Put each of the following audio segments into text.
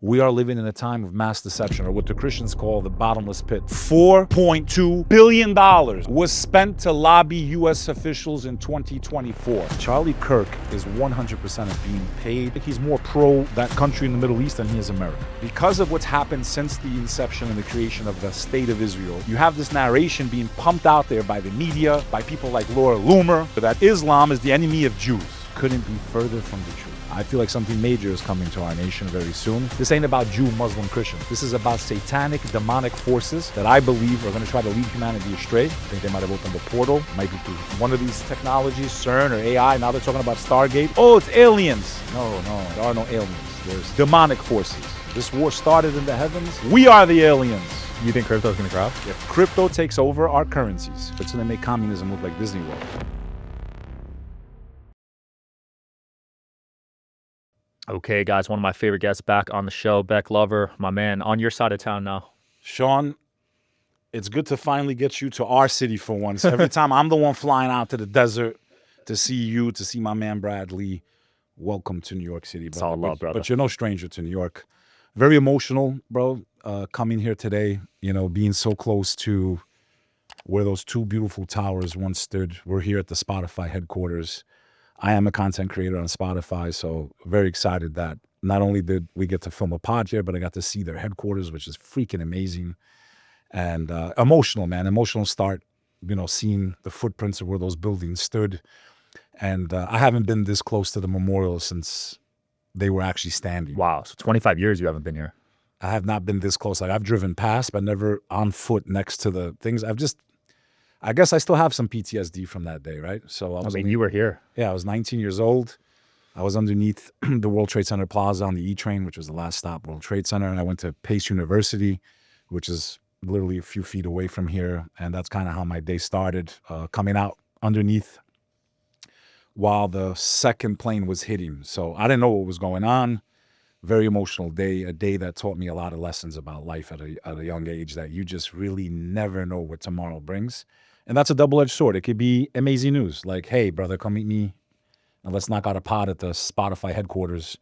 We are living in a time of mass deception, or what the Christians call the bottomless pit. $4.2 billion was spent to lobby U.S. officials in 2024. Charlie Kirk is 100% of being paid. He's more pro that country in the Middle East than he is America. Because of what's happened since the inception and the creation of the State of Israel, you have this narration being pumped out there by the media, by people like Laura Loomer, that Islam is the enemy of Jews. Couldn't be further from the truth. I feel like something major is coming to our nation very soon. This ain't about Jew, Muslim, Christian. This is about satanic, demonic forces that I believe are going to try to lead humanity astray. I think they might have opened a portal. Might be through one of these technologies, CERN or AI. Now they're talking about Stargate. Oh, it's aliens. No, there are no aliens. There's demonic forces. This war started in the heavens. We are the aliens. You think crypto's going to crop? If crypto takes over our currencies, it's going to make communism look like Disney World. Okay, guys, one of my favorite guests back on the show, Bek Lover, my man, on your side of town now. Sean, it's good to finally get you to our city for once. Every time I'm the one flying out to the desert to see you, to see my man Bradley. Welcome to New York City, brother. It's all love, brother. But you're no stranger to New York. Very emotional, bro, coming here today, being so close to where those two beautiful towers once stood. We're here at the Spotify headquarters. I am a content creator on Spotify, so very excited that not only did we get to film a pod here, but I got to see their headquarters, which is freaking amazing. And emotional, man. Emotional start, seeing the footprints of where those buildings stood. And I haven't been this close to the memorial since they were actually standing. Wow, so 25 years you haven't been here. I have not been this close. Like, I've driven past, but never on foot next to the things. I guess I still have some PTSD from that day, right? So you were here. Yeah, I was 19 years old. I was underneath the World Trade Center Plaza on the E-train, which was the last stop, World Trade Center. And I went to Pace University, which is literally a few feet away from here. And that's kind of how my day started, coming out underneath while the second plane was hitting. So I didn't know what was going on. Very emotional day, a day that taught me a lot of lessons about life at a young age, that you just really never know what tomorrow brings. And that's a double-edged sword. It could be amazing news, like, hey, brother, come meet me and let's knock out a pod at the Spotify headquarters.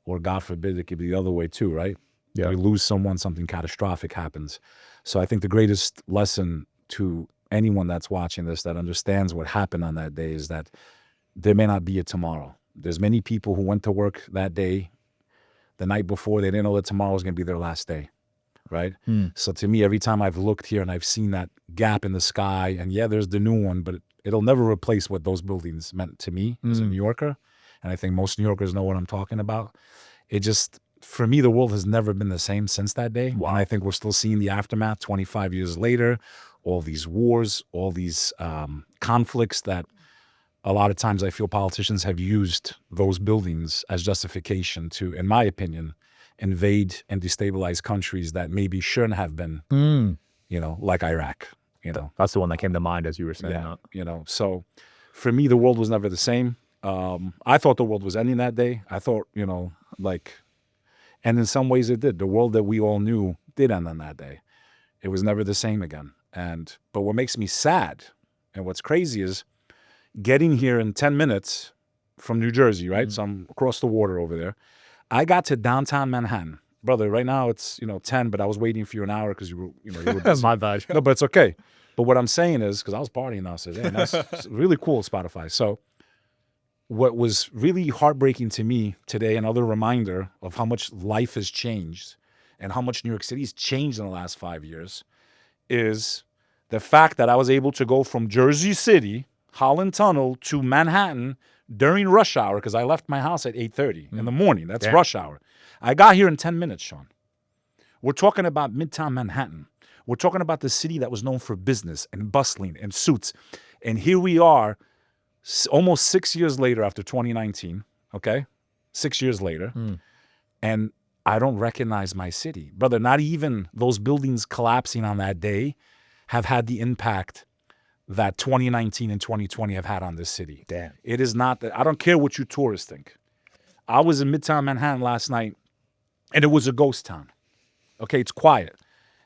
Or God forbid, it could be the other way too, right? Yeah. We lose someone, something catastrophic happens. So I think the greatest lesson to anyone that's watching this that understands what happened on that day is that there may not be a tomorrow. There's many people who went to work that day, the night before, they didn't know that tomorrow was going to be their last day. Right? So to me, every time I've looked here and I've seen that gap in the sky, and yeah, there's the new one, but it'll never replace what those buildings meant to me as a New Yorker. And I think most New Yorkers know what I'm talking about. It just, for me, the world has never been the same since that day. Wow. And I think we're still seeing the aftermath 25 years later, all these wars, all these conflicts that a lot of times I feel politicians have used those buildings as justification to, in my opinion, invade and destabilize countries that maybe shouldn't have been, like Iraq, That's the one that came to mind as you were saying that. So for me, the world was never the same. I thought the world was ending that day. I thought, and in some ways it did. The world that we all knew did end on that day. It was never the same again. But what makes me sad and what's crazy is getting here in 10 minutes from New Jersey, right? So I'm across the water over there. I got to downtown Manhattan. Brother, right now it's, 10, but I was waiting for you an hour because you were busy. My bad. No, but it's okay. But what I'm saying is, because I was partying last day, and that's really cool, Spotify. So what was really heartbreaking to me today, another reminder of how much life has changed and how much New York City has changed in the last 5 years, is the fact that I was able to go from Jersey City, Holland Tunnel, to Manhattan during rush hour, because I left my house at 8:30 in the morning. That's rush hour. I got here in 10 minutes, Sean. We're talking about Midtown Manhattan. We're talking about the city that was known for business and bustling and suits. And here we are almost 6 years later after 2019, okay? 6 years later. And I don't recognize my city. Brother, not even those buildings collapsing on that day have had the impact that 2019 and 2020 have had on this city. Damn. It is not that. I don't care what you tourists think. I was in Midtown Manhattan last night, and it was a ghost town. Okay, it's quiet.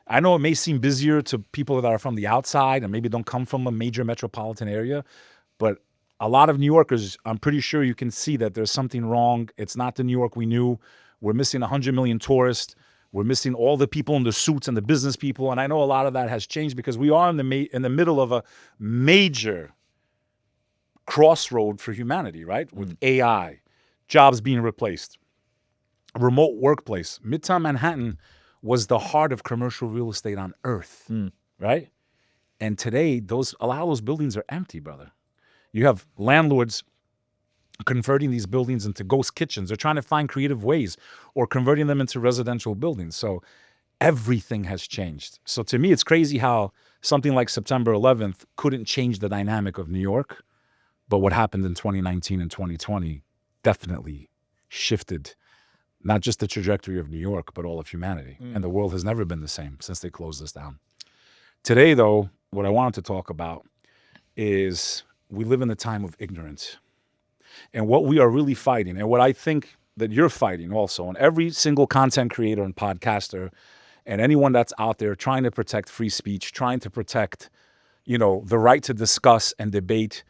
I know it may seem busier to people that are from the outside and maybe don't come from a major metropolitan area, but a lot of New Yorkers, I'm pretty sure you can see that there's something wrong. It's not the New York we knew. We're missing 100 million tourists. We're missing all the people in the suits and the business people. And I know a lot of that has changed because we are in the middle of a major crossroad for humanity, right? With AI, jobs being replaced, remote workplace. Midtown Manhattan was the heart of commercial real estate on earth, right? And today, a lot of those buildings are empty, brother. You have landlords converting these buildings into ghost kitchens. They're trying to find creative ways or converting them into residential buildings. So everything has changed. So to me, it's crazy how something like September 11th couldn't change the dynamic of New York. But what happened in 2019 and 2020 definitely shifted not just the trajectory of New York, but all of humanity. And the world has never been the same since they closed this down. Today, though, what I wanted to talk about is we live in a time of ignorance. And what we are really fighting, and what I think that you're fighting also, and every single content creator and podcaster and anyone that's out there trying to protect free speech, trying to protect, the right to discuss and debate.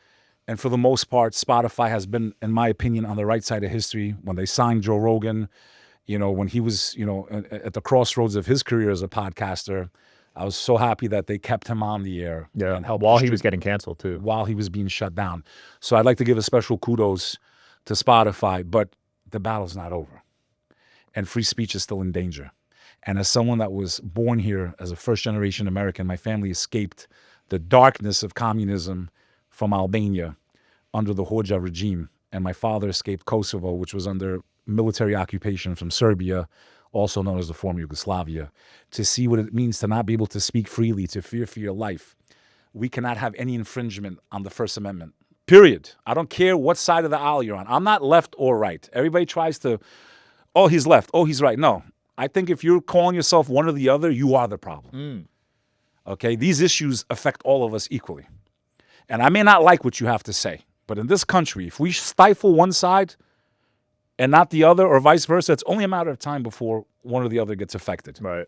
And for the most part, Spotify has been, in my opinion, on the right side of history. When they signed Joe Rogan, when he was, at the crossroads of his career as a podcaster, I was so happy that they kept him on the air. Yeah, and helped while he was getting canceled too. While he was being shut down. So I'd like to give a special kudos to Spotify, but the battle's not over. And free speech is still in danger. And as someone that was born here as a first-generation American, my family escaped the darkness of communism from Albania under the Hoxha regime. And my father escaped Kosovo, which was under military occupation from Serbia, also known as the former Yugoslavia, to see what it means to not be able to speak freely, to fear for your life. We cannot have any infringement on the First Amendment, period. I don't care what side of the aisle you're on. I'm not left or right. Everybody tries to, oh, he's left, oh, he's right. No, I think if you're calling yourself one or the other, you are the problem. Okay, these issues affect all of us equally. And I may not like what you have to say, but in this country, if we stifle one side and not the other, or vice versa, it's only a matter of time before one or the other gets affected. Right.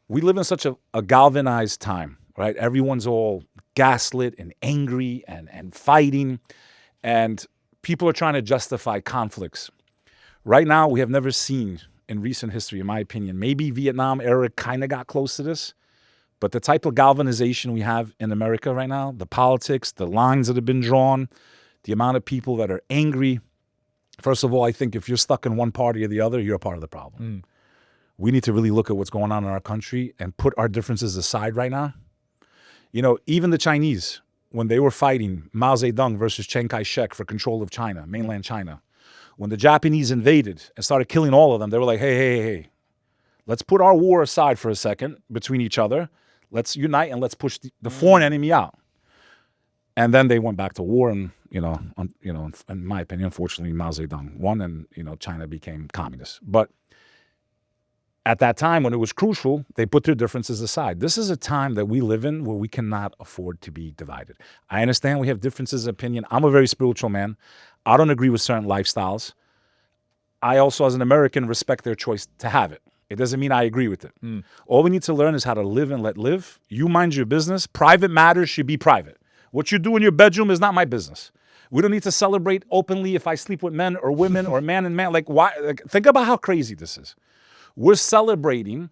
We live in such a galvanized time, right? Everyone's all gaslit and angry and fighting, and people are trying to justify conflicts. Right now, we have never seen in recent history, in my opinion, maybe Vietnam era kind of got close to this, but the type of galvanization we have in America right now, the politics, the lines that have been drawn, the amount of people that are angry. First of all, I think if you're stuck in one party or the other, you're a part of the problem. We need to really look at what's going on in our country and put our differences aside right now. Even the Chinese, when they were fighting Mao Zedong versus Chiang Kai-shek for control of China, mainland China, when the Japanese invaded and started killing all of them, they were like, hey, let's put our war aside for a second between each other. Let's unite and let's push the foreign enemy out. And then they went back to war, and in my opinion, unfortunately, Mao Zedong won, and China became communist. But at that time, when it was crucial, they put their differences aside. This is a time that we live in where we cannot afford to be divided. I understand we have differences of opinion. I'm a very spiritual man. I don't agree with certain lifestyles. I also, as an American, respect their choice to have it. It doesn't mean I agree with it. All we need to learn is how to live and let live. You mind your business. Private matters should be private. What you do in your bedroom is not my business. We don't need to celebrate openly if I sleep with men or women or man and man. Like, why? Think about how crazy this is. We're celebrating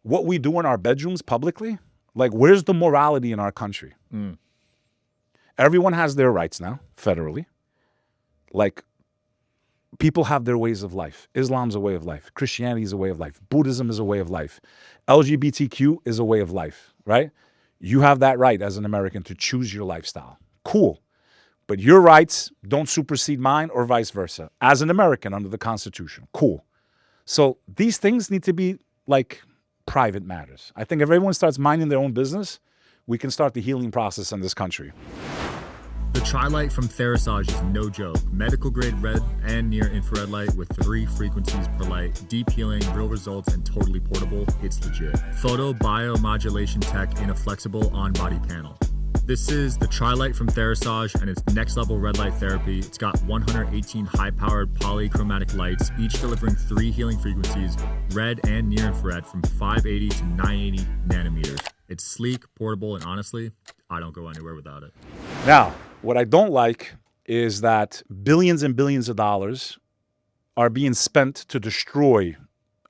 what we do in our bedrooms publicly. Like, where's the morality in our country? Everyone has their rights now, federally. Like, people have their ways of life. Islam's a way of life. Christianity is a way of life. Buddhism is a way of life. LGBTQ is a way of life, right? You have that right as an American to choose your lifestyle. Cool. But your rights don't supersede mine or vice versa. As an American under the Constitution. Cool. So these things need to be like private matters. I think if everyone starts minding their own business, we can start the healing process in this country. The Tri-Light from Therisage is no joke. Medical grade red and near infrared light with 3 frequencies per light, deep healing, real results, and totally portable. It's legit. Photo biomodulation tech in a flexible on-body panel. This is the Tri-Light from Therisage, and it's next level red light therapy. It's got 118 high-powered polychromatic lights, each delivering 3 healing frequencies, red and near infrared, from 580 to 980 nanometers. It's sleek, portable, and honestly, I don't go anywhere without it. Now, what I don't like is that billions and billions of dollars are being spent to destroy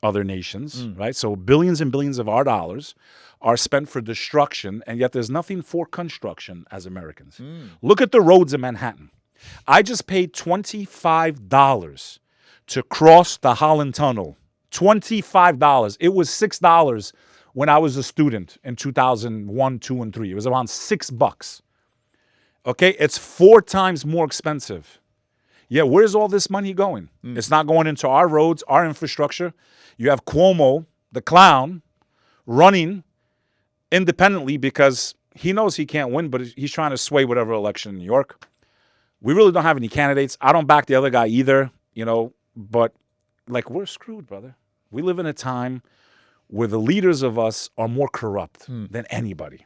other nations, right? So billions and billions of our dollars are spent for destruction, and yet there's nothing for construction as Americans. Look at the roads in Manhattan. I just paid $25 to cross the Holland Tunnel. $25. It was $6 when I was a student in 2001, 2, and 3. It was around $6. Okay, it's 4 times more expensive. Yeah, where's all this money going? It's not going into our roads, our infrastructure. You have Cuomo, the clown, running independently because he knows he can't win, but he's trying to sway whatever election in New York. We really don't have any candidates. I don't back the other guy either, but like we're screwed, brother. We live in a time where the leaders of us are more corrupt than anybody.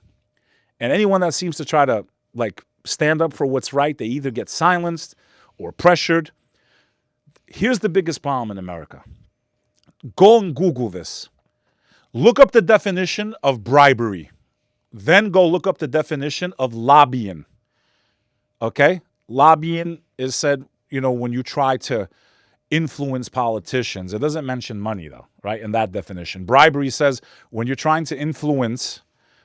And anyone that seems to try to stand up for what's right, they either get silenced or pressured. Here's the biggest problem in America. Go and Google this. Look up the definition of bribery. Then go look up the definition of lobbying. Okay? Lobbying is said, when you try to influence politicians. It doesn't mention money, though, right, in that definition. Bribery says when you're trying to influence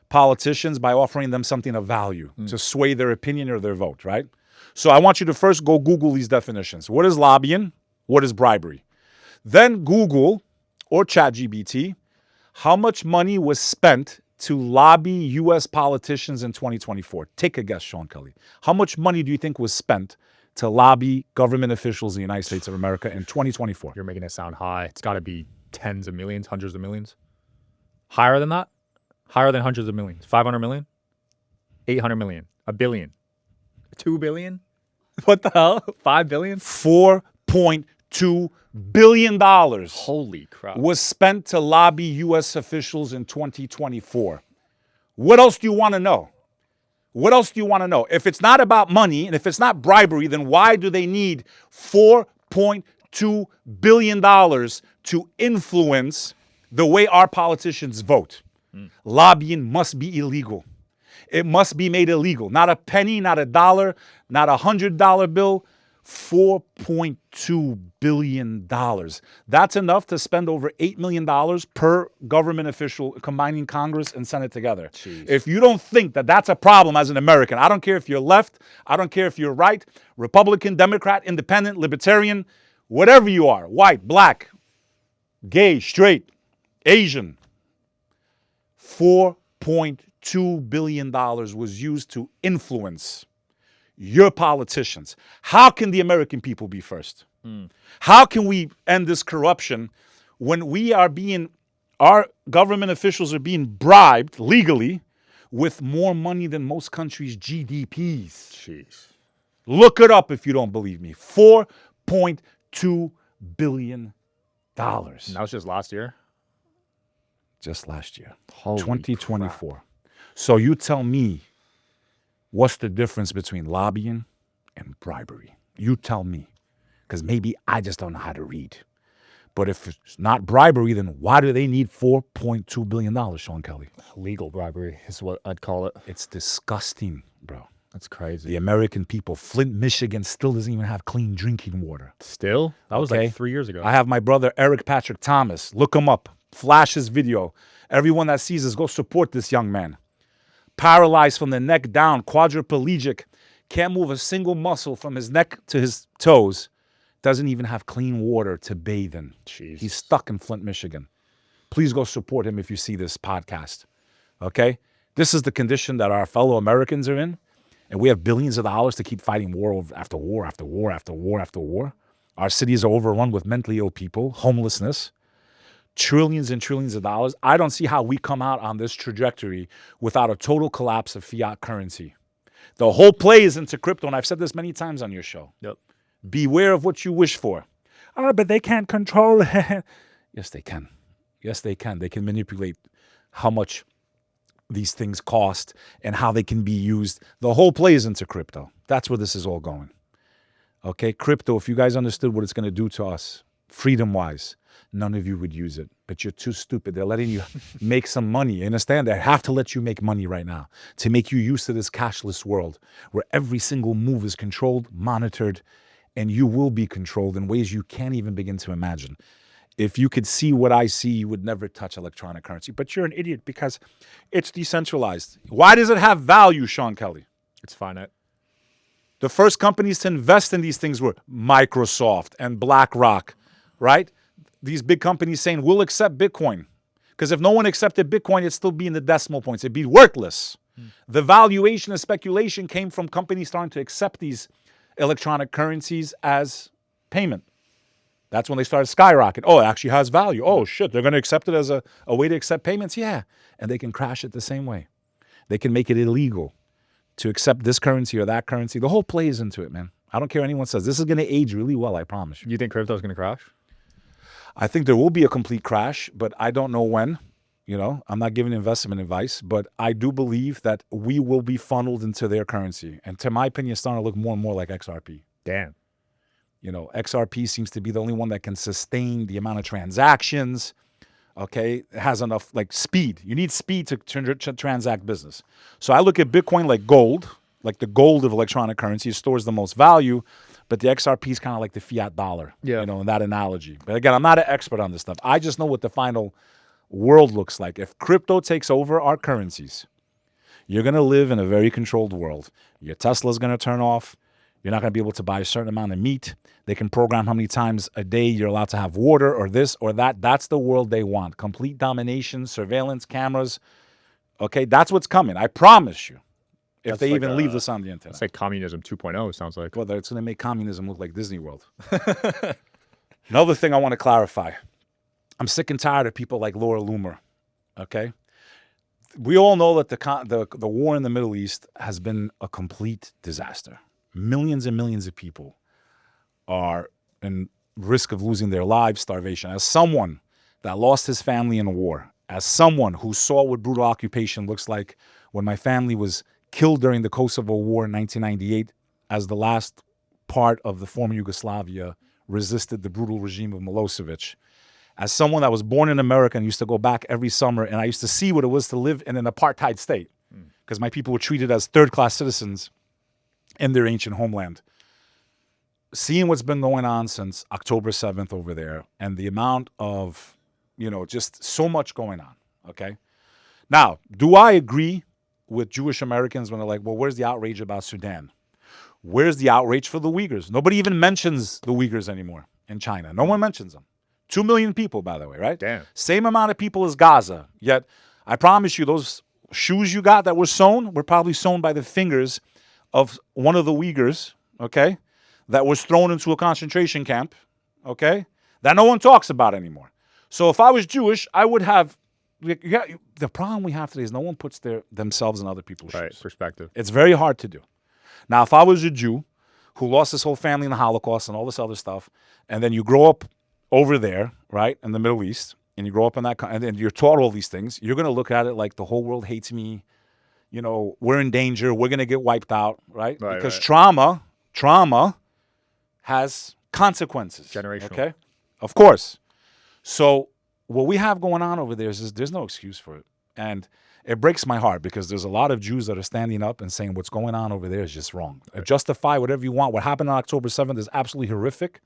politicians by offering them something of value to sway their opinion or their vote, right? So I want you to first go Google these definitions. What is lobbying? What is bribery? Then Google or ChatGPT, how much money was spent to lobby U.S. politicians in 2024? Take a guess, Sean Kelly. How much money do you think was spent to lobby government officials in the United States of America in 2024? You're making it sound high. It's got to be tens of millions, hundreds of millions. Higher than that? Higher than hundreds of millions. 500 million? 800 million? $1 billion? 2 billion? What the hell? 5 billion? $4.2 billion Holy crap. was spent to lobby U.S. officials in 2024. What else do you want to know? What else do you want to know? If it's not about money and if it's not bribery, then why do they need $4.2 billion to influence the way our politicians vote? Lobbying must be illegal. It must be made illegal. Not a penny, not a dollar, not $100 bill. $4.2 billion. That's enough to spend over $8 million per government official, combining Congress and Senate together. Jeez. If you don't think that that's a problem as an American, I don't care if you're left, I don't care if you're right, Republican, Democrat, Independent, Libertarian, whatever you are, white, black, gay, straight, Asian, $4.2 billion was used to influence your politicians. How can the American people be first? How can we end this corruption when our government officials are being bribed legally with more money than most countries' GDPs? Jeez. Look it up if you don't believe me. $4.2 billion. And that was just last year? Just last year. Holy 2024. crap. So you tell me, what's the difference between lobbying and bribery? You tell me. Because maybe I just don't know how to read. But if it's not bribery, then why do they need $4.2 billion, Sean Kelly? Legal bribery is what I'd call it. It's disgusting, bro. That's crazy. The American people, Flint, Michigan, still doesn't even have clean drinking water. Still? That was Okay. like 3 years ago. I have my brother, Eric Patrick Thomas. Look him up. Flash his video. Everyone that sees this, go support this young man. Paralyzed from the neck down, quadriplegic, can't move a single muscle from his neck to his toes, doesn't even have clean water to bathe in. Jesus. He's stuck in Flint, Michigan. Please go support him if you see this podcast, okay? This is the condition that our fellow Americans are in, and we have billions of dollars to keep fighting war after war after war after war after war. Our cities are overrun with mentally ill people, homelessness, trillions and trillions of dollars. I don't see how we come out on this trajectory without a total collapse of fiat currency. The whole play is into crypto, and I've said this many times on your show. Yep. Beware of what you wish for. Oh, but they can't control it. Yes, they can. Yes, they can. They can manipulate how much these things cost and how they can be used. The whole play is into crypto. That's where this is all going. Okay, crypto, if you guys understood what it's going to do to us, freedom-wise, none of you would use it. But you're too stupid. They're letting you make some money. You understand? They have to let you make money right now to make you used to this cashless world where every single move is controlled, monitored, and you will be controlled in ways you can't even begin to imagine. If you could see what I see, you would never touch electronic currency. But you're an idiot because it's decentralized. Why does it have value, Sean Kelly? It's finite. The first companies to invest in these things were Microsoft and BlackRock, right? These big companies saying, we'll accept Bitcoin. Because if no one accepted Bitcoin, it'd still be in the decimal points. It'd be worthless. The valuation and speculation came from companies starting to accept these electronic currencies as payment. That's when they started skyrocketing. Oh, it actually has value. Oh, shit, they're going to accept it as a way to accept payments? Yeah. And they can crash it the same way. They can make it illegal to accept this currency or that currency. The whole play is into it, man. I don't care what anyone says. This is going to age really well, I promise you. You think crypto is going to crash? I think there will be a complete crash, but I don't know when. You know, I'm not giving investment advice, but I do believe that we will be funneled into their currency. And to my opinion, it's starting to look more and more like XRP. Damn. You know, XRP seems to be the only one that can sustain the amount of transactions. Okay, it has enough like speed. You need speed to transact business. So I look at Bitcoin like gold, like the gold of electronic currency. It stores the most value, but the XRP is kind of like the fiat dollar. Yeah. You know, in that analogy. But again, I'm not an expert on this stuff. I just know what the final world looks like. If crypto takes over our currencies, you're going to live in a very controlled world. Your Tesla's going to turn off. You're not going to be able to buy a certain amount of meat. They can program how many times a day you're allowed to have water or this or that. That's the world they want. Complete domination, surveillance, cameras. Okay, that's what's coming. I promise you. If That's they like even leave this on the internet. It's like communism 2.0, sounds like. Well, it's going to make communism look like Disney World. Another thing I want to clarify. I'm sick and tired of people like Laura Loomer, okay? We all know that the war in the Middle East has been a complete disaster. Millions and millions of people are in risk of losing their lives, starvation. As someone that lost his family in a war, as someone who saw what brutal occupation looks like when my family was killed during the Kosovo War in 1998, as the last part of the former Yugoslavia resisted the brutal regime of Milosevic, as someone that was born in America and used to go back every summer, and I used to see what it was to live in an apartheid state, because my people were treated as third-class citizens in their ancient homeland. Seeing what's been going on since October 7th over there, and the amount of, just so much going on, okay? Now, do I agree with Jewish Americans when they're like, well, where's the outrage about Sudan? Where's the outrage for the Uyghurs? Nobody even mentions the Uyghurs anymore in China. No one mentions them. 2 million people, by the way, right? Damn. Same amount of people as Gaza. Yet, I promise you, those shoes you got that were sewn were probably sewn by the fingers of one of the Uyghurs, okay, that was thrown into a concentration camp, okay, that no one talks about anymore. So if I was Jewish, I would have, the problem we have today is no one puts themselves in other people's shoes. Right, perspective. It's very hard to do. Now, if I was a Jew who lost his whole family in the Holocaust and all this other stuff, and then you grow up over there, right, in the Middle East, and you grow up in that, and then you're taught all these things, you're going to look at it like the whole world hates me, we're in danger, we're going to get wiped out, right? Because trauma has consequences. Generational. Okay? Of course. So what we have going on over there is there's no excuse for it. And it breaks my heart because there's a lot of Jews that are standing up and saying what's going on over there is just wrong. Right. Justify whatever you want. What happened on October 7th is absolutely horrific.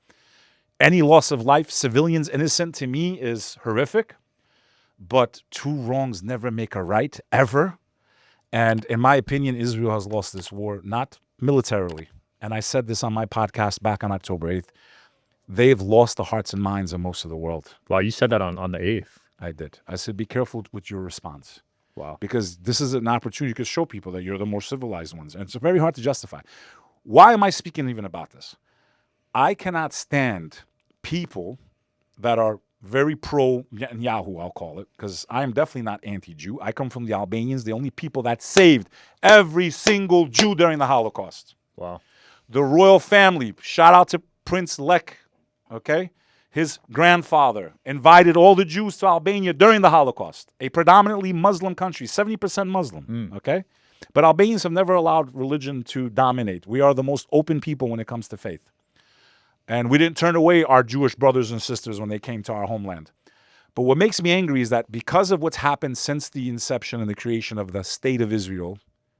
Any loss of life, civilians innocent, to me is horrific. But two wrongs never make a right, ever. And in my opinion, Israel has lost this war, not militarily. And I said this on my podcast back on October 8th. They've lost the hearts and minds of most of the world. Wow, you said that on the 8th. I did. I said, be careful with your response. Wow. Because this is an opportunity to show people that you're the more civilized ones. And it's very hard to justify. Why am I speaking even about this? I cannot stand people that are very pro-Netanyahu, I'll call it, because I am definitely not anti-Jew. I come from the Albanians, the only people that saved every single Jew during the Holocaust. Wow. The royal family, shout out to Prince Lech, okay? His grandfather invited all the Jews to Albania during the Holocaust, a predominantly Muslim country, 70% Muslim, okay? But Albanians have never allowed religion to dominate. We are the most open people when it comes to faith. And we didn't turn away our Jewish brothers and sisters when they came to our homeland. But what makes me angry is that because of what's happened since the inception and the creation of the State of Israel,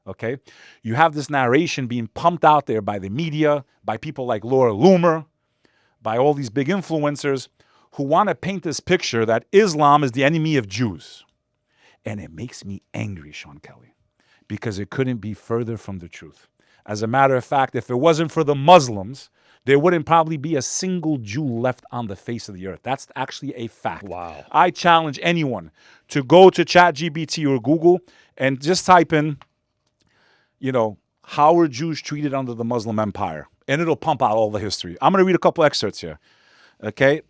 Okay? You have this narration being pumped out there by the media, by people like Laura Loomer, by all these big influencers who want to paint this picture that Islam is the enemy of Jews. And it makes me angry, Sean Kelly, because it couldn't be further from the truth. As a matter of fact, if it wasn't for the Muslims, there wouldn't probably be a single Jew left on the face of the earth. That's actually a fact. Wow. I challenge anyone to go to ChatGPT or Google and just type in, how were Jews treated under the Muslim Empire? And it'll pump out all the history. I'm going to read a couple excerpts here. Okay?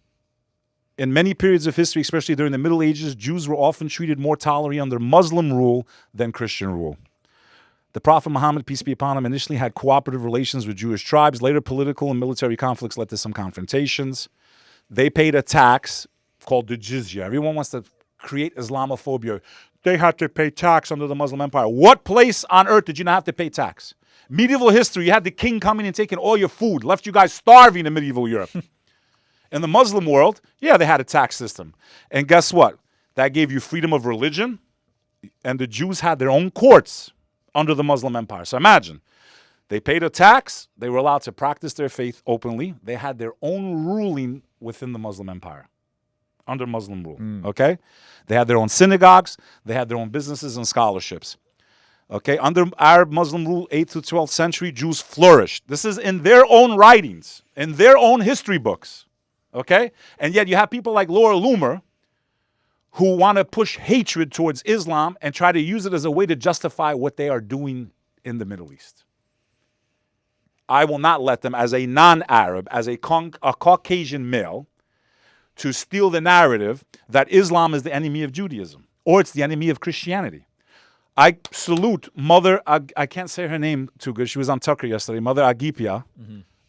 In many periods of history, especially during the Middle Ages, Jews were often treated more tolerantly under Muslim rule than Christian rule. The Prophet Muhammad, peace be upon him, initially had cooperative relations with Jewish tribes. Later, political and military conflicts led to some confrontations. They paid a tax called the jizya. Everyone wants to create Islamophobia. They had to pay tax under the Muslim Empire. What place on earth did you not have to pay tax? Medieval history, you had the king coming and taking all your food, left you guys starving in medieval Europe. In the Muslim world, yeah, they had a tax system. And guess what? That gave you freedom of religion, and the Jews had their own courts under the Muslim Empire. So imagine, they paid a tax, they were allowed to practice their faith openly, they had their own ruling within the Muslim Empire, under Muslim rule, okay? They had their own synagogues, they had their own businesses and scholarships. Okay, under Arab Muslim rule, 8th to 12th century, Jews flourished. This is in their own writings, in their own history books, okay? And yet you have people like Laura Loomer who want to push hatred towards Islam and try to use it as a way to justify what they are doing in the Middle East. I will not let them, as a non-Arab, as a Caucasian male, to steal the narrative that Islam is the enemy of Judaism or it's the enemy of Christianity. I salute Mother, I can't say her name too good. She was on Tucker yesterday, Mother Agipia,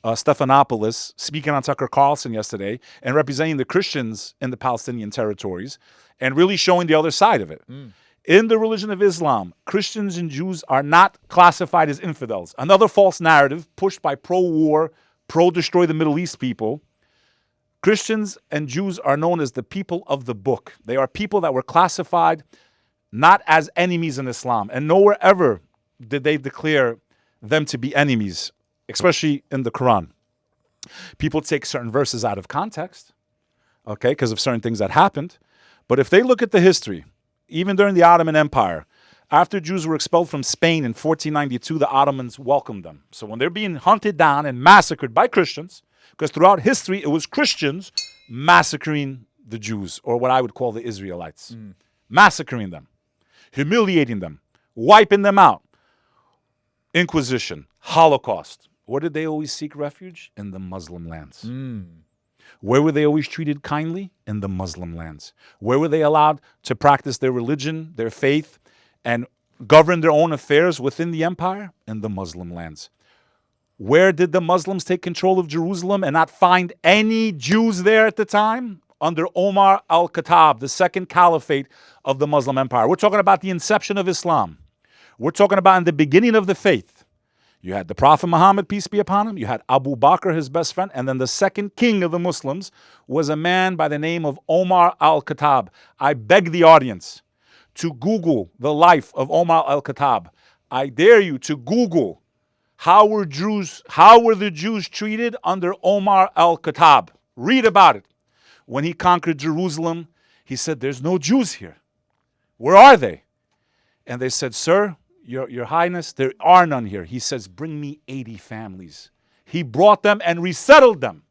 Stephanopoulos, speaking on Tucker Carlson yesterday and representing the Christians in the Palestinian territories and really showing the other side of it. In the religion of Islam, Christians and Jews are not classified as infidels. Another false narrative pushed by pro-war, pro-destroy the Middle East people. Christians and Jews are known as the people of the book. They are people that were classified not as enemies in Islam. And nowhere ever did they declare them to be enemies, especially in the Quran. People take certain verses out of context, okay, because of certain things that happened. But if they look at the history, even during the Ottoman Empire, after Jews were expelled from Spain in 1492, the Ottomans welcomed them. So when they're being hunted down and massacred by Christians, because throughout history it was Christians massacring the Jews, or what I would call the Israelites, massacring them, humiliating them, wiping them out. Inquisition, Holocaust. Where did they always seek refuge? In the Muslim lands. Where were they always treated kindly? In the Muslim lands. Where were they allowed to practice their religion, their faith, and govern their own affairs within the empire? In the Muslim lands. Where did the Muslims take control of Jerusalem and not find any Jews there at the time? Under Omar al-Khattab, the second caliphate of the Muslim empire. We're talking about the inception of Islam. We're talking about in the beginning of the faith. You had the Prophet Muhammad, peace be upon him. You had Abu Bakr, his best friend. And then the second king of the Muslims was a man by the name of Omar al-Khattab. I beg the audience to Google the life of Omar al-Khattab. I dare you to Google how were the Jews treated under Omar al-Khattab. Read about it. When he conquered Jerusalem, he said, there's no Jews here. Where are they? And they said, sir, Your Highness, there are none here. He says, bring me 80 families. He brought them and resettled them.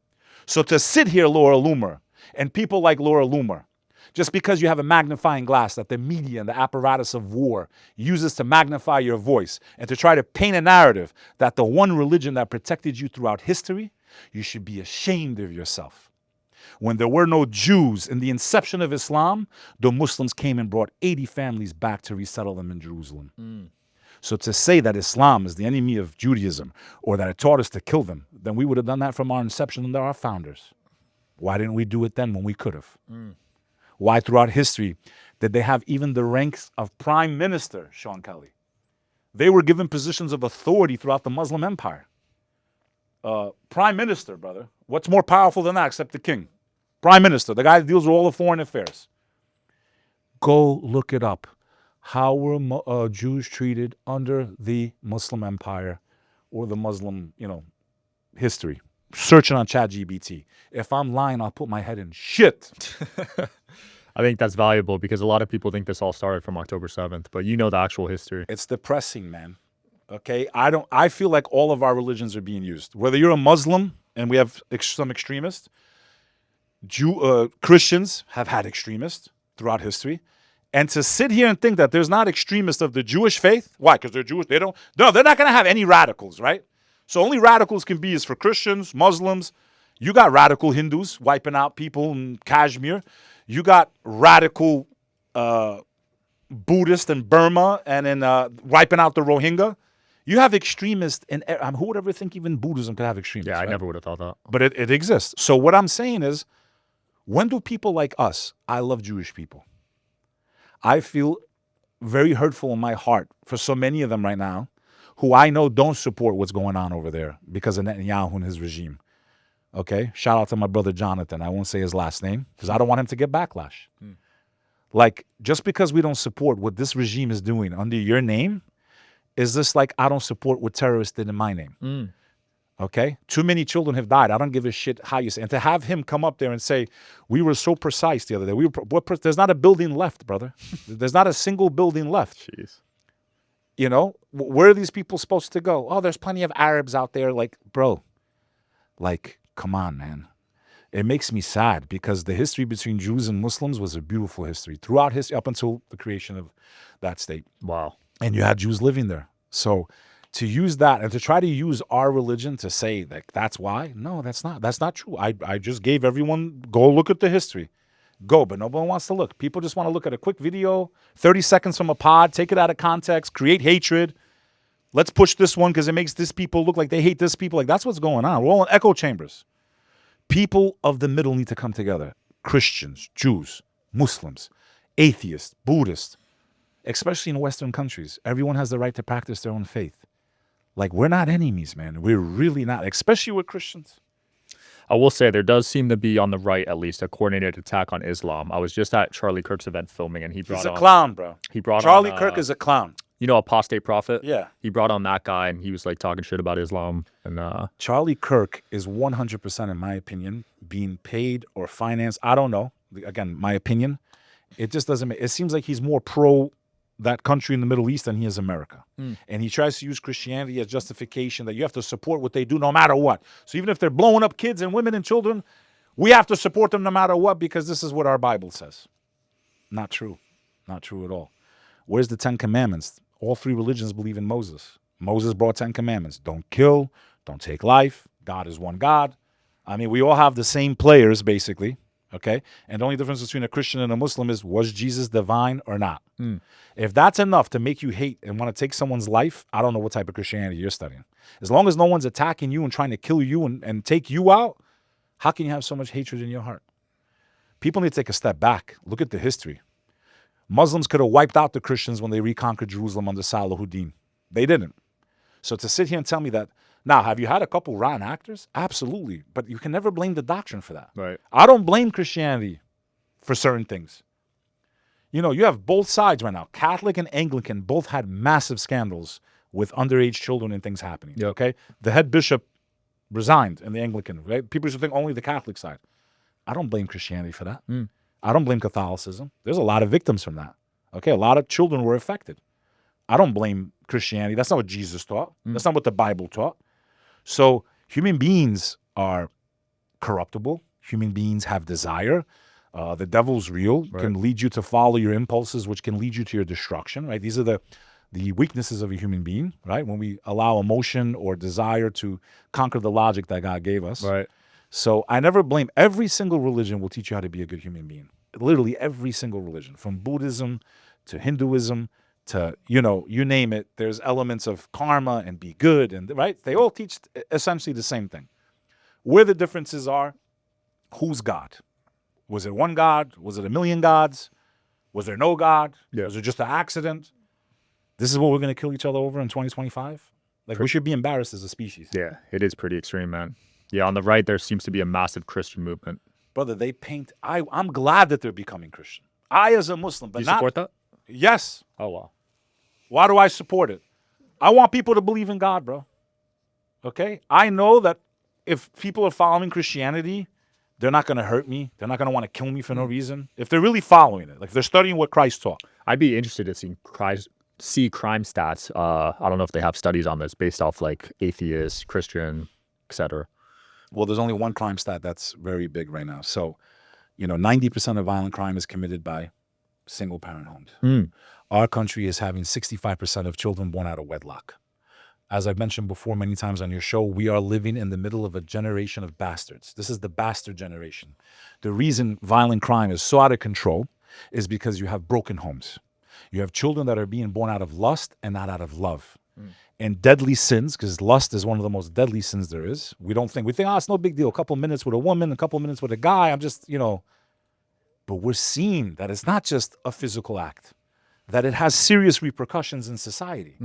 So to sit here, Laura Loomer, and people like Laura Loomer, just because you have a magnifying glass that the media and the apparatus of war uses to magnify your voice and to try to paint a narrative that the one religion that protected you throughout history, you should be ashamed of yourself. When there were no Jews in the inception of Islam, the Muslims came and brought 80 families back to resettle them in Jerusalem. So to say that Islam is the enemy of Judaism or that it taught us to kill them, then we would have done that from our inception under our founders. Why didn't we do it then when we could have? Why throughout history did they have even the ranks of prime minister, Sean Kelly? They were given positions of authority throughout the Muslim empire. Prime minister, brother. What's more powerful than that except the king? Prime minister, the guy that deals with all the foreign affairs. Go look it up. how were Jews treated under the Muslim empire or the Muslim, history. Searching on ChatGPT. If I'm lying, I'll put my head in shit. I think that's valuable because a lot of people think this all started from October 7th, but you know the actual history. It's depressing, man. Okay? I feel like all of our religions are being used. Whether you're a Muslim and we have some extremists, Christians have had extremists throughout history. And to sit here and think that there's not extremists of the Jewish faith, why? Because they're Jewish. They're not going to have any radicals, right? So only radicals can be is for Christians, Muslims. You got radical Hindus wiping out people in Kashmir. You got radical Buddhists in Burma and in wiping out the Rohingya. You have extremists in who would ever think even Buddhism could have extremists? Yeah, I right? never would have thought that. But it exists. So what I'm saying is, when do people like us, I love Jewish people. I feel very hurtful in my heart for so many of them right now who I know don't support what's going on over there because of Netanyahu and his regime. Okay? Shout out to my brother Jonathan. I won't say his last name because I don't want him to get backlash. Like, just because we don't support what this regime is doing under your name, is this like I don't support what terrorists did in my name? Okay? Too many children have died. I don't give a shit how you say. And to have him come up there and say, we were so precise the other day. There's not a building left, brother. There's not a single building left. Jeez. Where are these people supposed to go? Oh, there's plenty of Arabs out there. Like, bro, like, come on, man. It makes me sad because the history between Jews and Muslims was a beautiful history throughout history up until the creation of that state. Wow. And you had Jews living there. So to use that and to try to use our religion to say that that's why, no, that's not true. I just gave everyone, go look at the history. Go, but nobody wants to look. People just want to look at a quick video, 30 seconds from a pod, take it out of context, create hatred. Let's push this one because it makes this people look like they hate this people. Like, that's what's going on. We're all in echo chambers. People of the middle need to come together. Christians, Jews, Muslims, atheists, Buddhists, especially in Western countries. Everyone has the right to practice their own faith. Like, we're not enemies, man. We're really not, especially with Christians. I will say there does seem to be on the right, at least, a coordinated attack on Islam. I was just at Charlie Kirk's event filming, and he's a clown, bro. Charlie Kirk is a clown. You know, Apostate Prophet? Yeah. He brought on that guy, and he was like talking shit about Islam. And Charlie Kirk is 100%, in my opinion, being paid or financed. I don't know. Again, my opinion. It just doesn't make. It seems like he's more pro that country in the Middle East than he is America. And he tries to use Christianity as justification that you have to support what they do no matter what. So even if they're blowing up kids and women and children, we have to support them no matter what because this is what our Bible says. Not true. Not true at all. Where's the 10 Commandments? All three religions believe in Moses. Moses brought 10 Commandments. Don't kill. Don't take life. God is one God. I mean, we all have the same players, basically. Okay? And the only difference between a Christian and a Muslim is, was Jesus divine or not? If that's enough to make you hate and want to take someone's life, I don't know what type of Christianity you're studying. As long as no one's attacking you and trying to kill you and take you out, how can you have so much hatred in your heart? People need to take a step back. Look at the history. Muslims could have wiped out the Christians when they reconquered Jerusalem under Salahuddin. They didn't. So to sit here and tell me that, now, have you had a couple rotten actors? Absolutely. But you can never blame the doctrine for that. right. I don't blame Christianity for certain things. You know, you have both sides right now. Catholic and Anglican both had massive scandals with underage children and things happening. Yep. Okay? The head bishop resigned in the Anglican, right? People should think only the Catholic side. I don't blame Christianity for that. I don't blame Catholicism. There's a lot of victims from that. Okay? A lot of children were affected. I don't blame Christianity. That's not what Jesus taught. That's not what the Bible taught. So human beings are corruptible. Human beings have desire. The devil's real, can lead you to follow your impulses, which can lead you to your destruction, right? These are the weaknesses of a human being, right? When we allow emotion or desire to conquer the logic that God gave us. Right. So I never blame. Every single religion will teach you how to be a good human being. Literally every single religion, from Buddhism to Hinduism to, you know, you name it, there's elements of karma and be good, and right? They all teach essentially the same thing. Where the differences are, who's God? Was it one God? Was it a million gods? Was there no God? Yeah. Was it just an accident? This is what we're going to kill each other over in 2025? Like, we should be embarrassed as a species. Yeah, it is pretty extreme, man. Yeah, on the right, there seems to be a massive Christian movement. Brother, they paint... I'm glad that they're becoming Christian. I, as a Muslim, but Do you not... support that? Yes. Oh, wow. Why do I support it? I want people to believe in God, bro. Okay? I know that if people are following Christianity, they're not going to hurt me. They're not going to want to kill me for no reason. If they're really following it, like if they're studying what Christ taught. I'd be interested to see crime stats. I don't know if they have studies on this based off like atheist, Christian, etc. Well, there's only one crime stat that's very big right now. So, 90% of violent crime is committed by single parent homes. Our country is having 65% of children born out of wedlock. As I've mentioned before many times on your show, we are living in the middle of a generation of bastards. This is the bastard generation. The reason violent crime is so out of control is because you have broken homes. You have children that are being born out of lust and not out of love. And deadly sins, because lust is one of the most deadly sins there is. We think, it's no big deal. A couple minutes with a woman, a couple minutes with a guy. I'm just, But we're seeing that it's not just a physical act, that it has serious repercussions in society.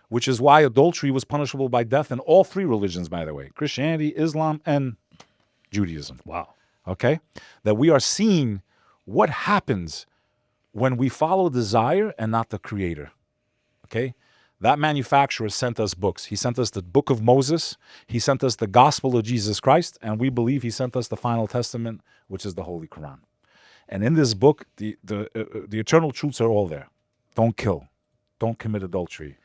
Which is why adultery was punishable by death in all three religions, by the way, Christianity, Islam, and Judaism. Wow. Okay? That we are seeing what happens when we follow desire and not the creator. Okay? That manufacturer sent us books. He sent us the book of Moses. He sent us the gospel of Jesus Christ. And we believe he sent us the final testament, which is the Holy Quran. And in this book, the eternal truths are all there. Don't kill. Don't commit adultery.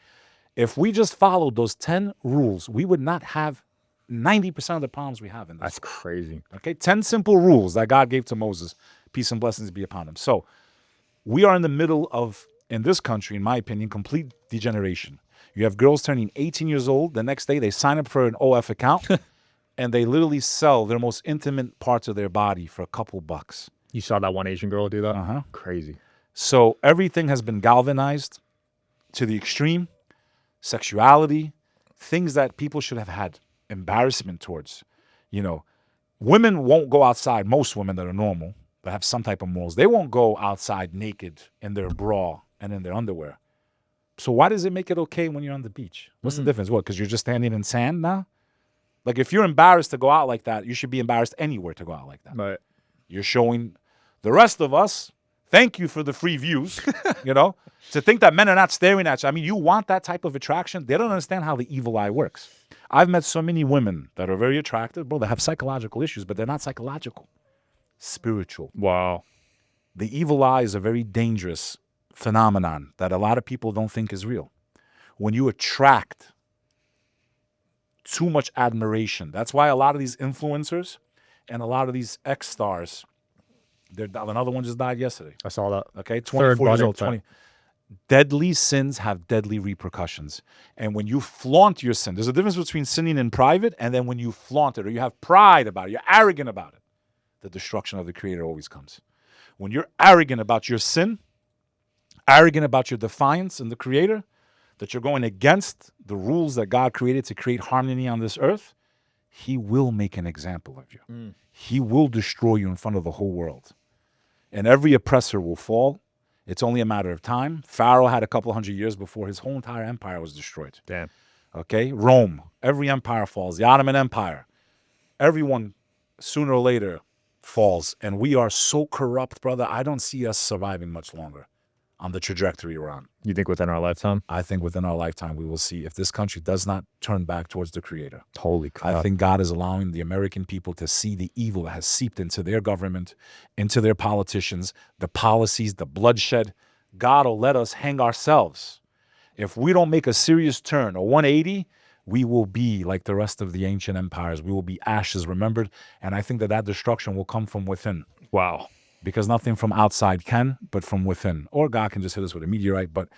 If we just followed those 10 rules, we would not have 90% of the problems we have in this. That's crazy. Okay, 10 simple rules that God gave to Moses. Peace and blessings be upon him. So we are in the middle of, in this country, in my opinion, complete degeneration. You have girls turning 18 years old. The next day, they sign up for an OF account, and they literally sell their most intimate parts of their body for a couple bucks. You saw that one Asian girl do that? Uh-huh. Crazy. So everything has been galvanized to the extreme. Sexuality, things that people should have had embarrassment towards. Women won't go outside. Most women that are normal, that have some type of morals, they won't go outside naked in their bra and in their underwear. So why does it make it okay when you're on the beach? What's the difference? What, because you're just standing in sand now? Like if you're embarrassed to go out like that, you should be embarrassed anywhere to go out like that. Right. You're showing the rest of us, thank you for the free views, to think that men are not staring at you. I mean, you want that type of attraction. They don't understand how the evil eye works. I've met so many women that are very attractive, bro, that have psychological issues, but they're not psychological. Spiritual. Wow. The evil eye is a very dangerous phenomenon that a lot of people don't think is real. When you attract too much admiration, that's why a lot of these influencers and a lot of these ex-stars, another one just died yesterday. I saw that. Okay, 24 years old. 20. Deadly sins have deadly repercussions. And when you flaunt your sin, there's a difference between sinning in private and then when you flaunt it or you have pride about it, you're arrogant about it, the destruction of the Creator always comes. When you're arrogant about your sin, arrogant about your defiance in the Creator, that you're going against the rules that God created to create harmony on this earth, he will make an example of you. He will destroy you in front of the whole world. And every oppressor will fall. It's only a matter of time. Pharaoh had a couple hundred years before his whole entire empire was destroyed. Damn. Okay? Rome, every empire falls. The Ottoman Empire, everyone sooner or later falls. And we are so corrupt, brother, I don't see us surviving much longer on the trajectory we're on. You think within our lifetime? I think within our lifetime we will see if this country does not turn back towards the Creator. Holy crap. I think God is allowing the American people to see the evil that has seeped into their government, into their politicians, the policies, the bloodshed. God will let us hang ourselves. If we don't make a serious turn, a 180, we will be like the rest of the ancient empires. We will be ashes remembered. And I think that destruction will come from within. Wow. Because nothing from outside can, but from within. Or God can just hit us with a meteorite. But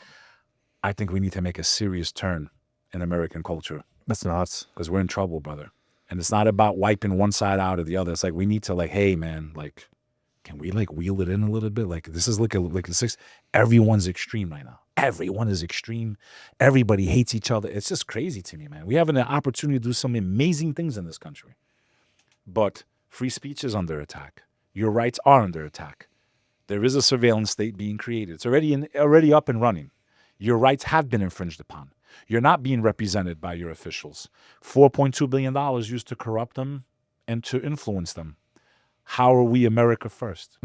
I think we need to make a serious turn in American culture. That's nuts. Because we're in trouble, brother. And it's not about wiping one side out or the other. It's like we need to hey, man, can we wheel it in a little bit? This is like a six. Everyone's extreme right now. Everyone is extreme. Everybody hates each other. It's just crazy to me, man. We have an opportunity to do some amazing things in this country. But free speech is under attack. Your rights are under attack. There is a surveillance state being created. It's already up and running. Your rights have been infringed upon. You're not being represented by your officials. $4.2 billion used to corrupt them and to influence them. How are we America first?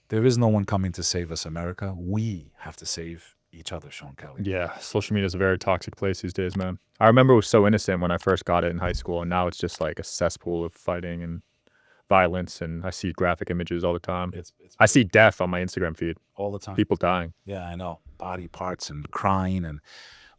There is no one coming to save us, America. We have to save each other, Sean Kelly. Yeah, social media is a very toxic place these days, man. I remember it was so innocent when I first got it in high school, and now it's just like a cesspool of fighting and violence, and I see graphic images all the time. I see death on my Instagram feed. All the time. People dying. Yeah, I know. Body parts and crying, and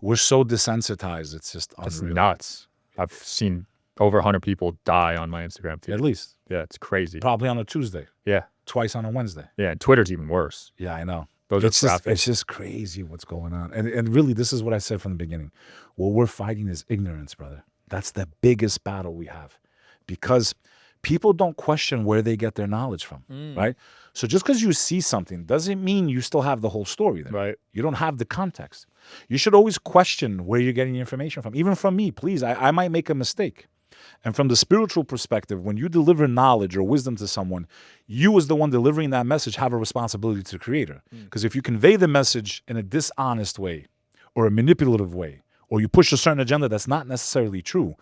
we're so desensitized. It's just It's unreal. nuts. I've seen over 100 people die on my Instagram feed. At least. Yeah, it's crazy. Probably on a Tuesday. Yeah. Twice on a Wednesday. Yeah, and Twitter's even worse. Yeah, I know. Those It's are just, graphic. it's just crazy what's going on. And really, this is what I said from the beginning. What we're fighting is ignorance, brother. That's the biggest battle we have. Because people don't question where they get their knowledge from, right? So just because you see something doesn't mean you still have the whole story there. Right. You don't have the context. You should always question where you're getting your information from. Even from me, please. I might make a mistake. And from the spiritual perspective, when you deliver knowledge or wisdom to someone, you as the one delivering that message have a responsibility to the creator. Because if you convey the message in a dishonest way or a manipulative way, or you push a certain agenda that's not necessarily true,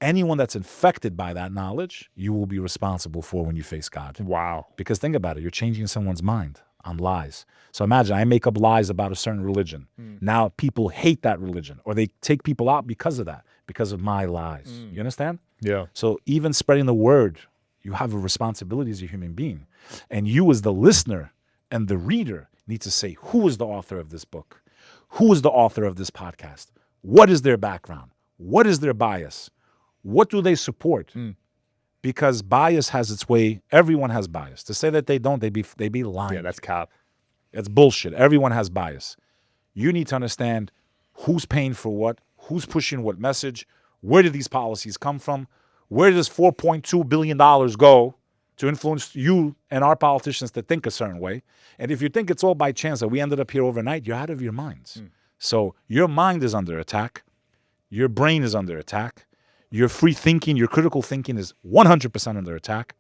anyone that's infected by that knowledge, you will be responsible for when you face God. Wow. Because think about it, you're changing someone's mind on lies. So imagine I make up lies about a certain religion. Now people hate that religion, or they take people out because of that, because of my lies. You understand? Yeah. So even spreading the word, you have a responsibility as a human being. And you as the listener and the reader need to say, who is the author of this book? Who is the author of this podcast? What is their background? What is their bias? What do they support? Because bias has its way. Everyone has bias. To say that they don't, they be lying. Yeah, that's cap. That's bullshit. Everyone has bias. You need to understand who's paying for what, who's pushing what message, where did these policies come from, where does $4.2 billion go to influence you and our politicians to think a certain way. And if you think it's all by chance that we ended up here overnight, you're out of your minds. So your mind is under attack. Your brain is under attack. Your free thinking, your critical thinking is 100% under attack.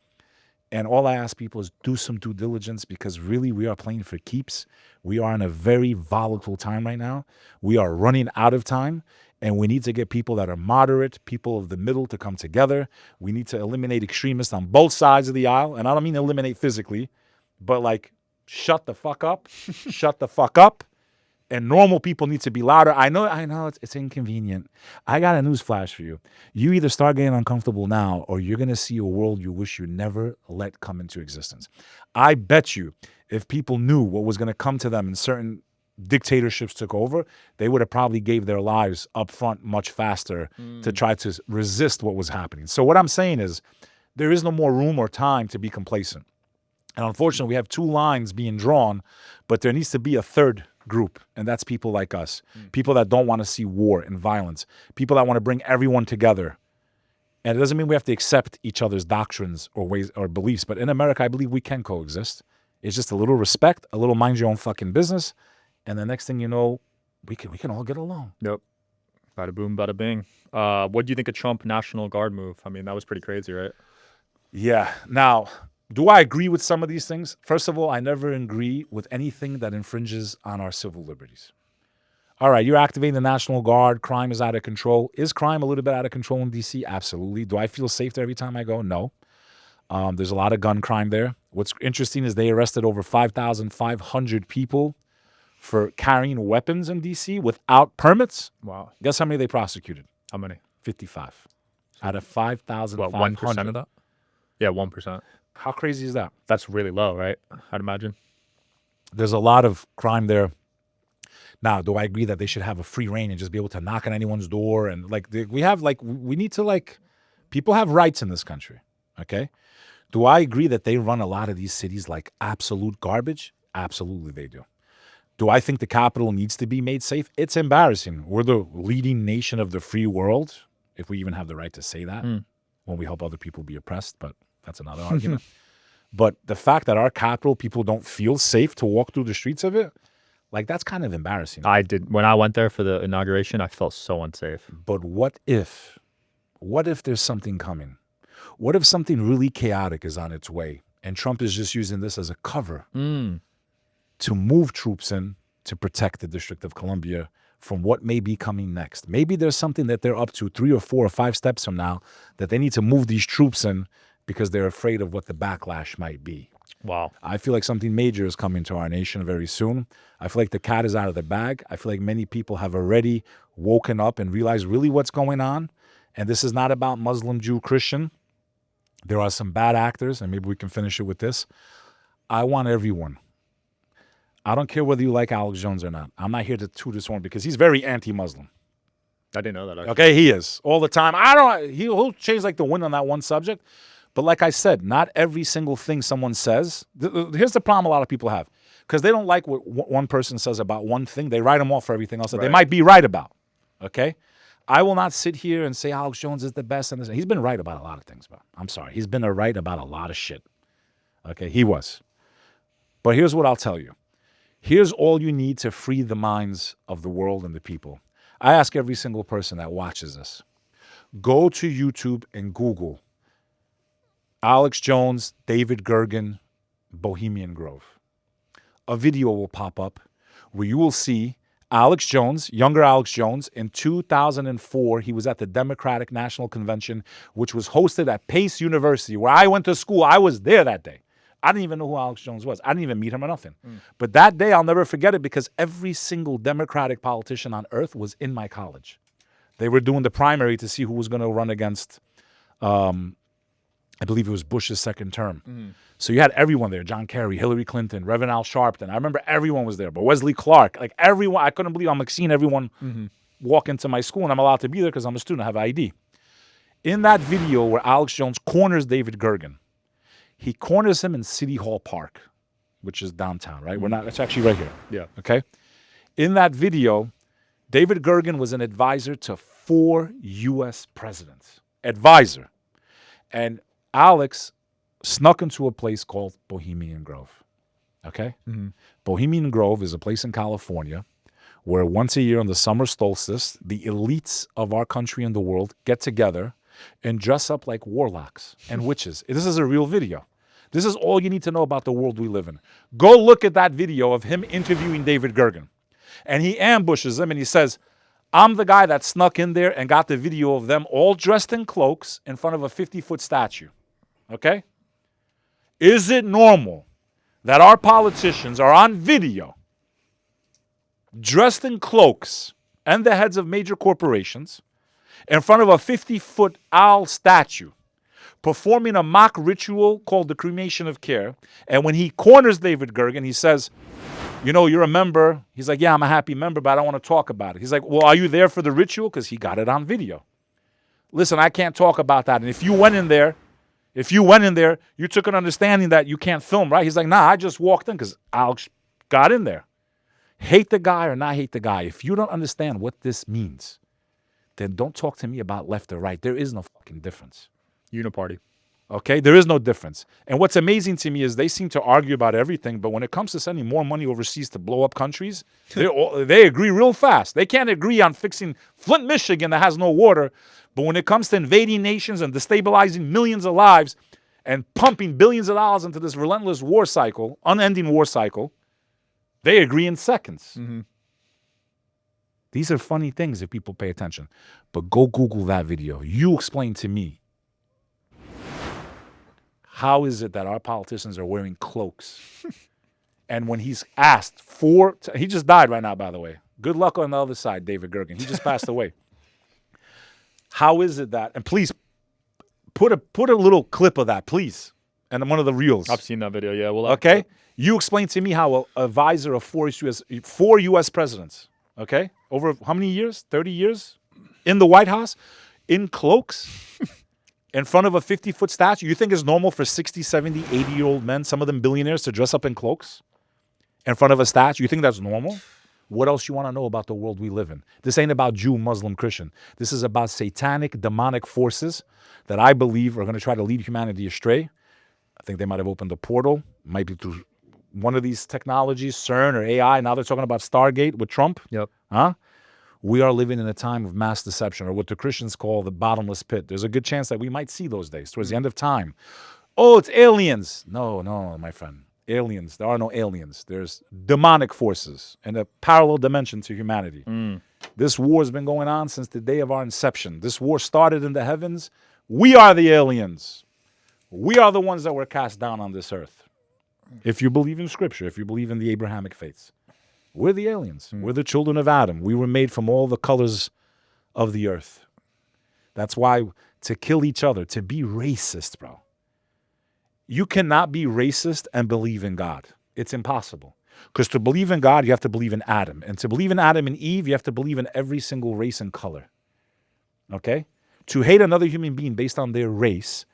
And all I ask people is do some due diligence, because really we are playing for keeps. We are in a very volatile time right now. We are running out of time, and we need to get people that are moderate, people of the middle to come together. We need to eliminate extremists on both sides of the aisle. And I don't mean eliminate physically, but like shut the fuck up, shut the fuck up. And normal people need to be louder. I know it's inconvenient. I got a news flash for you. You either start getting uncomfortable now, or you're going to see a world you wish you never let come into existence. I bet you if people knew what was going to come to them and certain dictatorships took over, they would have probably gave their lives up front much faster to try to resist what was happening. So what I'm saying is there is no more room or time to be complacent. And unfortunately, we have two lines being drawn, but there needs to be a third group, and that's people like us, people that don't want to see war and violence, people that want to bring everyone together. And it doesn't mean we have to accept each other's doctrines or ways or beliefs, but in America, I believe we can coexist. It's just a little respect, a little mind your own fucking business, and the next thing you know, we can all get along. Yep. Bada boom, bada bing. What do you think of Trump National Guard move? I mean, that was pretty crazy, right? Yeah. Now, do I agree with some of these things? First of all, I never agree with anything that infringes on our civil liberties. All right, you're activating the National Guard. Crime is out of control. Is crime a little bit out of control in D.C.? Absolutely. Do I feel safe there every time I go? No. There's a lot of gun crime there. What's interesting is they arrested over 5,500 people for carrying weapons in D.C. without permits. Wow. Guess how many they prosecuted? How many? 55 out of 5,500. What, 1% of that? Yeah, 1%. How crazy is that? That's really low, right? I'd imagine. There's a lot of crime there. Now, do I agree that they should have a free reign and just be able to knock on anyone's door? And we need to people have rights in this country, okay? Do I agree that they run a lot of these cities like absolute garbage? Absolutely they do. Do I think the Capitol needs to be made safe? It's embarrassing. We're the leading nation of the free world, if we even have the right to say that, when we help other people be oppressed, but that's another argument. But the fact that our capital, people don't feel safe to walk through the streets of it, that's kind of embarrassing. I did. When I went there for the inauguration, I felt so unsafe. But what if there's something coming? What if something really chaotic is on its way and Trump is just using this as a cover to move troops in to protect the District of Columbia from what may be coming next? Maybe there's something that they're up to 3 or 4 or 5 steps from now that they need to move these troops in because they're afraid of what the backlash might be. Wow. I feel like something major is coming to our nation very soon. I feel like the cat is out of the bag. I feel like many people have already woken up and realized really what's going on. And this is not about Muslim, Jew, Christian. There are some bad actors, and maybe we can finish it with this. I want everyone. I don't care whether you like Alex Jones or not. I'm not here to toot his horn because he's very anti-Muslim. I didn't know that. Actually. Okay, he is all the time. He'll change like the wind on that one subject. But like I said, not every single thing someone says. Here's the problem a lot of people have. Because they don't like what one person says about one thing. They write them off for everything else that they might be right about. Okay? I will not sit here and say Alex Jones is the best. And he's been right about a lot of things, bro. I'm sorry. He's been right about a lot of shit. Okay? He was. But here's what I'll tell you. Here's all you need to free the minds of the world and the people. I ask every single person that watches this. Go to YouTube and Google Alex Jones, David Gergen, Bohemian Grove. A video will pop up where you will see Alex Jones, younger Alex Jones. In 2004, he was at the Democratic National Convention, which was hosted at Pace University, where I went to school. I was there that day. I didn't even know who Alex Jones was. I didn't even meet him or nothing. But that day, I'll never forget it because every single Democratic politician on earth was in my college. They were doing the primary to see who was going to run against, I believe it was Bush's second term. So you had everyone there, John Kerry, Hillary Clinton, Reverend Al Sharpton. I remember everyone was there, but Wesley Clark, like everyone. I couldn't believe I'm like seeing everyone walk into my school, and I'm allowed to be there because I'm a student, I have ID. In that video where Alex Jones corners David Gergen, he corners him in City Hall Park, which is downtown, right? It's actually right here. Yeah. Okay? In that video, David Gergen was an advisor to 4 U.S. presidents. Advisor. And Alex snuck into a place called Bohemian Grove. Okay? Bohemian Grove is a place in California where once a year on the summer solstice, the elites of our country and the world get together and dress up like warlocks and witches. This is a real video. This is all you need to know about the world we live in. Go look at that video of him interviewing David Gergen. And he ambushes him and he says, I'm the guy that snuck in there and got the video of them all dressed in cloaks in front of a 50-foot statue. Okay? Is it normal that our politicians are on video dressed in cloaks and the heads of major corporations in front of a 50-foot owl statue performing a mock ritual called the cremation of care? And when he corners David Gergen, he says, you know, you're a member. He's like, yeah, I'm a happy member, but I don't want to talk about it. He's like, well, are you there for the ritual? Because he got it on video. Listen, I can't talk about that. And if you went in there, you took an understanding that you can't film, right? He's like, nah, I just walked in because Alex got in there. Hate the guy or not hate the guy. If you don't understand what this means, then don't talk to me about left or right. There is no fucking difference. Uniparty. Okay? There is no difference. And what's amazing to me is they seem to argue about everything, but when it comes to sending more money overseas to blow up countries, they agree real fast. They can't agree on fixing Flint, Michigan that has no water, but when it comes to invading nations and destabilizing millions of lives and pumping billions of dollars into this relentless war cycle, unending war cycle, they agree in seconds. These are funny things if people pay attention. But go Google that video. You explain to me, how is it that our politicians are wearing cloaks? And when he's asked he just died right now, by the way. Good luck on the other side, David Gergen. He just passed away. How is it that, and please put a little clip of that, please, and one of the reels. I've seen that video, yeah. Well, okay? You explain to me how a advisor of 4 U.S. presidents, okay, over how many years? 30 years? In the White House, in cloaks, in front of a 50-foot statue. You think it's normal for 60, 70, 80-year-old men, some of them billionaires, to dress up in cloaks in front of a statue? You think that's normal? What else you want to know about the world we live in? This ain't about Jew, Muslim, Christian. This is about satanic, demonic forces that I believe are going to try to lead humanity astray. I think they might have opened a portal. Might be through one of these technologies, CERN or AI. Now they're talking about Stargate with Trump. Yep. Huh? We are living in a time of mass deception, or what the Christians call the bottomless pit. There's a good chance that we might see those days towards the end of time. Oh, it's aliens. No, my friend. Aliens. There are no aliens. There's demonic forces and a parallel dimension to humanity. This war has been going on since the day of our inception. This war started in the heavens. We are the aliens. We are the ones that were cast down on this earth. If you believe in scripture, if you believe in the Abrahamic faiths, we're the aliens. We're the children of Adam. We were made from all the colors of the earth. That's why to kill each other, to be racist, bro. You cannot be racist and believe in God. It's impossible. Because to believe in God, you have to believe in Adam. And to believe in Adam and Eve, you have to believe in every single race and color. Okay? To hate another human being based on their race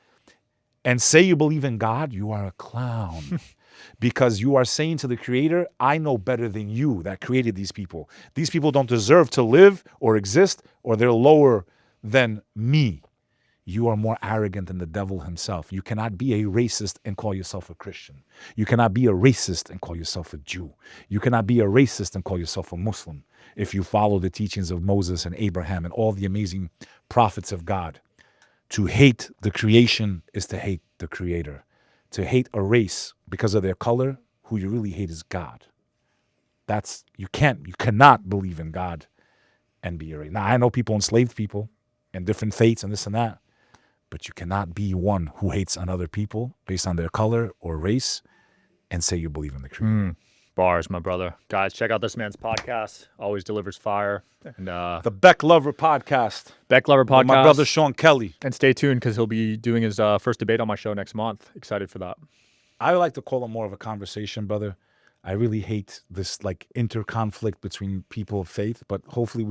and say you believe in God, you are a clown. Because you are saying to the Creator, I know better than you that created these people. These people don't deserve to live or exist, or they're lower than me. You are more arrogant than the devil himself. You cannot be a racist and call yourself a Christian. You cannot be a racist and call yourself a Jew. You cannot be a racist and call yourself a Muslim if you follow the teachings of Moses and Abraham and all the amazing prophets of God. To hate the creation is to hate the Creator. To hate a race because of their color, who you really hate is God. You cannot believe in God and be a race. Now, I know people enslaved people and different faiths and this and that, but you cannot be one who hates on other people based on their color or race and say you believe in the Creator. Bars, my brother. Guys, check out this man's podcast. Always delivers fire. And The Bek Lover podcast. Bek Lover podcast. With my brother Sean Kelly. And stay tuned because he'll be doing his first debate on my show next month. Excited for that. I like to call it more of a conversation, brother. I really hate this like inter-conflict between people of faith, but hopefully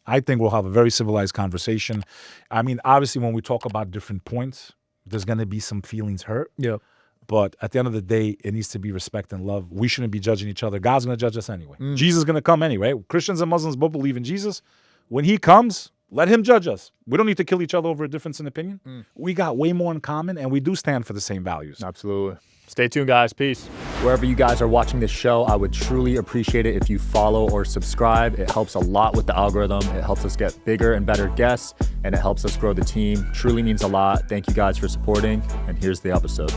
I think we'll have a very civilized conversation. I mean, obviously when we talk about different points, there's going to be some feelings hurt. Yeah. But at the end of the day, it needs to be respect and love. We shouldn't be judging each other. God's going to judge us anyway. Jesus is going to come anyway. Christians and Muslims both believe in Jesus. When he comes, let him judge us. We don't need to kill each other over a difference in opinion. We got way more in common, and we do stand for the same values. Absolutely. Stay tuned, guys. Peace. Wherever you guys are watching this show, I would truly appreciate it if you follow or subscribe. It helps a lot with the algorithm. It helps us get bigger and better guests, and it helps us grow the team. Truly means a lot. Thank you guys for supporting, and here's the episode.